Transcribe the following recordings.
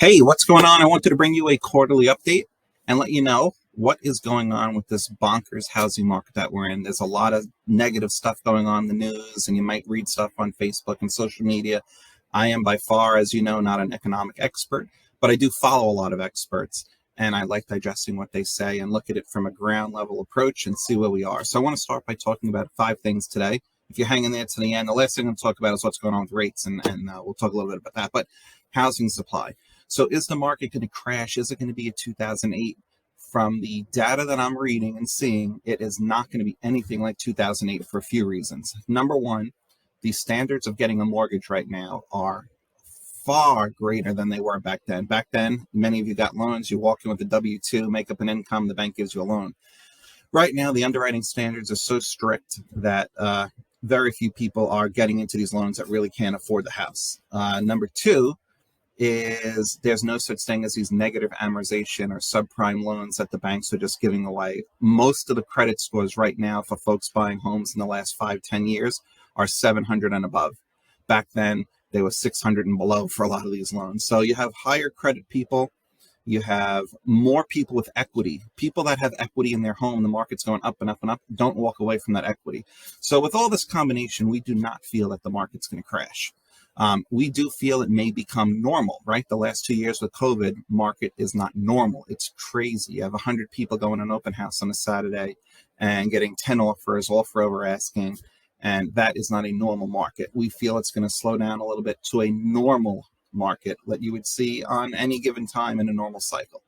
Hey, what's going on? I wanted to bring you a quarterly update and let you know what is going on with this bonkers housing market that we're in. There's a lot of negative stuff going on in the news, and you might read stuff on Facebook and social media. I am by far, as you know, not an economic expert, but I do follow a lot of experts, and I like digesting what they say and look at it from a ground level approach and see where we are. So I want to start by talking about 5 things today. If you're hanging there to the end, the last thing I'm going to talk about is what's going on with rates, and we'll talk a little bit about that. But housing supply. So is the market going to crash? Is it going to be a 2008? From the data that I'm reading and seeing, it is not going to be anything like 2008 for a few reasons. Number one, the standards of getting a mortgage right now are far greater than they were back then. Back then, many of you got loans. You walk in with a W-2, make up an income, the bank gives you a loan. Right now, the underwriting standards are so strict that very few people are getting into these loans that really can't afford the house. Number two, is there's no such thing as these negative amortization or subprime loans that the banks are just giving away. Most of the credit scores right now for folks buying homes in the last 5-10 years are 700 and above. Back then, they were 600 and below for a lot of these loans. So you have higher credit people. You have more people with equity. People that have equity in their home, the market's going up and up and up, don't walk away from that equity. So with all this combination, we do not feel that the market's going to crash. We do feel it may become normal, right? The last 2 years with COVID, market is not normal. It's crazy. You have 100 people going to an open house on a Saturday and getting 10 offers, all for over asking. And that is not a normal market. We feel it's going to slow down a little bit to a normal market that you would see on any given time in a normal cycle.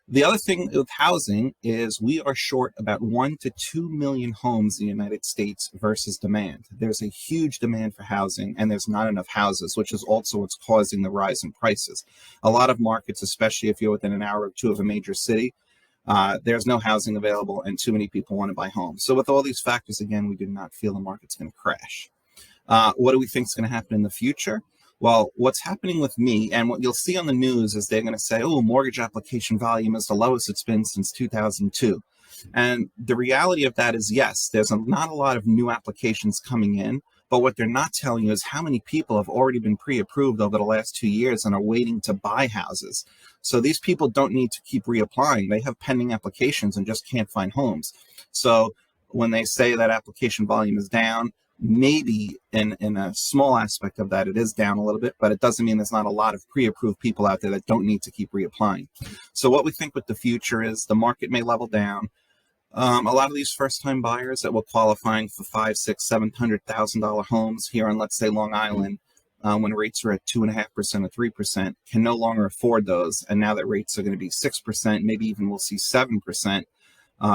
The other thing with housing is we are short about 1 to 2 million homes in the United States versus demand. There's a huge demand for housing, and there's not enough houses, which is also what's causing the rise in prices. A lot of markets, especially if you're within an hour or two of a major city, there's no housing available, and too many people want to buy homes. So with all these factors, again, we do not feel the market's going to crash. What do we think is going to happen in the future? Well, what's happening with me, and what you'll see on the news is they're going to say, oh, mortgage application volume is the lowest it's been since 2002. And the reality of that is, yes, there's not a lot of new applications coming in, but what they're not telling you is how many people have already been pre-approved over the last 2 years and are waiting to buy houses. So these people don't need to keep reapplying. They have pending applications and just can't find homes. So when they say that application volume is down, maybe in a small aspect of that, it is down a little bit, but it doesn't mean there's not a lot of pre-approved people out there that don't need to keep reapplying. So what we think with the future is the market may level down. A lot of these first-time buyers that were qualifying for $500,000, $600,000, $700,000 homes here on, let's say, Long Island, when rates are at 2.5% or 3%, can no longer afford those. And now that rates are going to be 6%, maybe even we'll see 7%.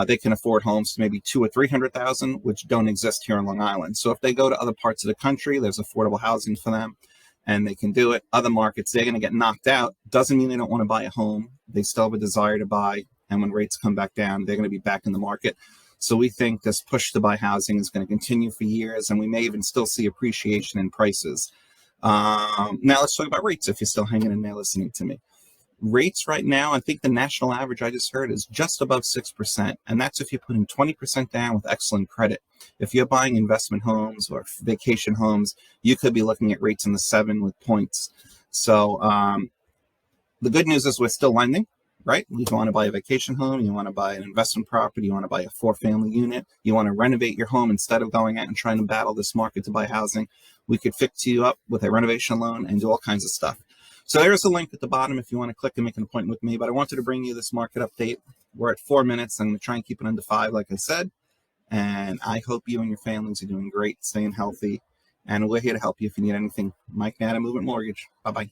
They can afford homes to maybe 200,000 or 300,000, which don't exist here on Long Island. So if they go to other parts of the country, there's affordable housing for them, and they can do it. Other markets, they're going to get knocked out. Doesn't mean they don't want to buy a home. They still have a desire to buy, and when rates come back down, they're going to be back in the market. So we think this push to buy housing is going to continue for years, and we may even still see appreciation in prices. Now let's talk about rates if you're still hanging in there listening to me. Rates right now, I think the national average I just heard is just above 6%. And that's if you're putting 20% down with excellent credit. If you're buying investment homes or vacation homes, you could be looking at rates in the 7 with points. So the good news is we're still lending, right? If you want to buy a vacation home, you want to buy an investment property, you want to buy a 4-family unit, you want to renovate your home instead of going out and trying to battle this market to buy housing, we could fix you up with a renovation loan and do all kinds of stuff. So there's a link at the bottom if you want to click and make an appointment with me. But I wanted to bring you this market update. We're at 4 minutes. I'm going to try and keep it under 5, like I said. And I hope you and your families are doing great, staying healthy. And we're here to help you if you need anything. Mike Natta, Movement Mortgage. Bye-bye.